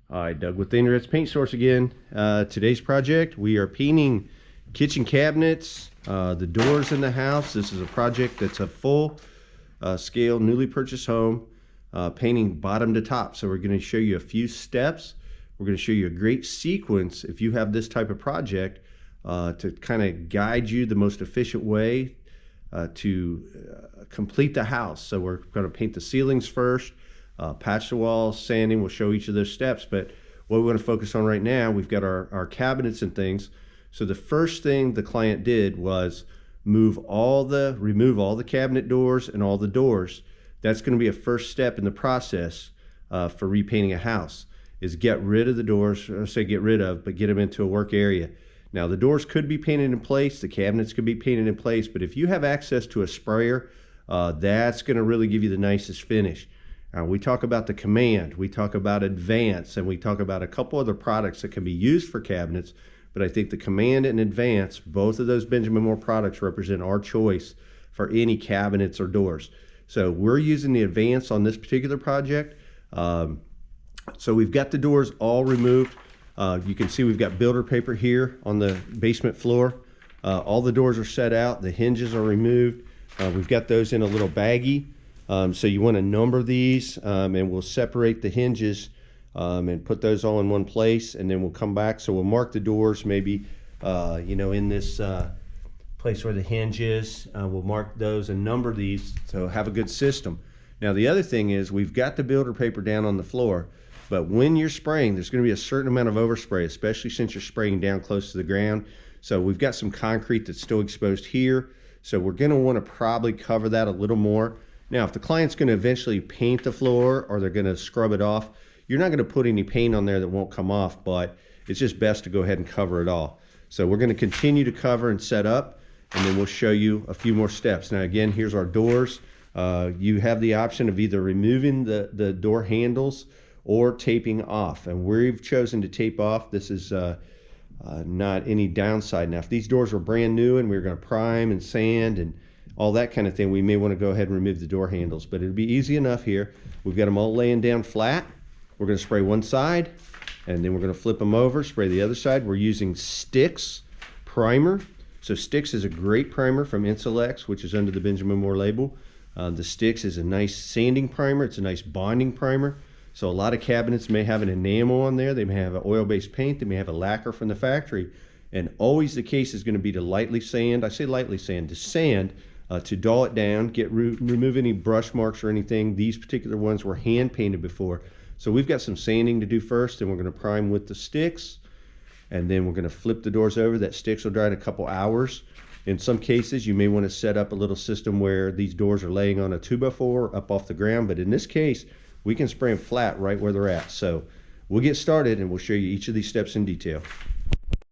All right, Doug with the Internet's Paint Source again. Today's project, we are painting kitchen cabinets, the doors in the house. This is a project that's a full scale, newly purchased home, painting bottom to top. So we're going to show you a few steps. We're going to show you a great sequence if you have this type of project to kind of guide you the most efficient way to complete the house. So we're going to paint the ceilings first. Patch the walls, sanding. We'll show each of those steps, but what we want to focus on right now, we've got our cabinets and things. So the first thing the client did was remove all the cabinet doors and all the doors. That's going to be a first step in the process for repainting a house, is get rid of the doors, or say get rid of, but get them into a work area. Now the doors could be painted in place, the cabinets could be painted in place, but if you have access to a sprayer, that's going to really give you the nicest finish. We talk about the Command, we talk about Advance, and we talk about a couple other products that can be used for cabinets, but I think the Command and Advance, both of those Benjamin Moore products represent our choice for any cabinets or doors. So we're using the Advance on this particular project. So we've got the doors all removed. You can see we've got builder paper here on the basement floor. All the doors are set out, the hinges are removed. We've got those in a little baggie. So you want to number these, and we'll separate the hinges and put those all in one place, and then we'll come back. So we'll mark the doors maybe, in this place where the hinge is. We'll mark those and number these, so have a good system. Now the other thing is we've got the builder paper down on the floor, but when you're spraying, there's going to be a certain amount of overspray, especially since you're spraying down close to the ground. So we've got some concrete that's still exposed here, so we're going to want to probably cover that a little more. Now, if the client's going to eventually paint the floor or they're going to scrub it off, you're not going to put any paint on there that won't come off, but it's just best to go ahead and cover it all. So we're going to continue to cover and set up, and then we'll show you a few more steps. Now, again, here's our doors. You have the option of either removing the door handles or taping off, and we've chosen to tape off. This is not any downside. Now, if these doors were brand new and we were going to prime and sand and all that kind of thing, we may want to go ahead and remove the door handles, but it'll be easy enough here. We've got them all laying down flat. We're going to spray one side, and then we're going to flip them over, spray the other side. We're using Stix primer. So Stix is a great primer from Insulex, which is under the Benjamin Moore label. The Stix is a nice sanding primer. It's a nice bonding primer. So a lot of cabinets may have an enamel on there. They may have an oil-based paint. They may have a lacquer from the factory. And always the case is going to be to lightly sand. I say lightly sand, to sand, to dull it down, remove any brush marks or anything. These particular ones were hand painted before. So we've got some sanding to do first, and we're going to prime with the Stix, and then we're going to flip the doors over. That Stix will dry in a couple hours. In some cases, you may want to set up a little system where these doors are laying on a 2x4 up off the ground, but in this case, we can spray them flat right where they're at. So we'll get started, and we'll show you each of these steps in detail.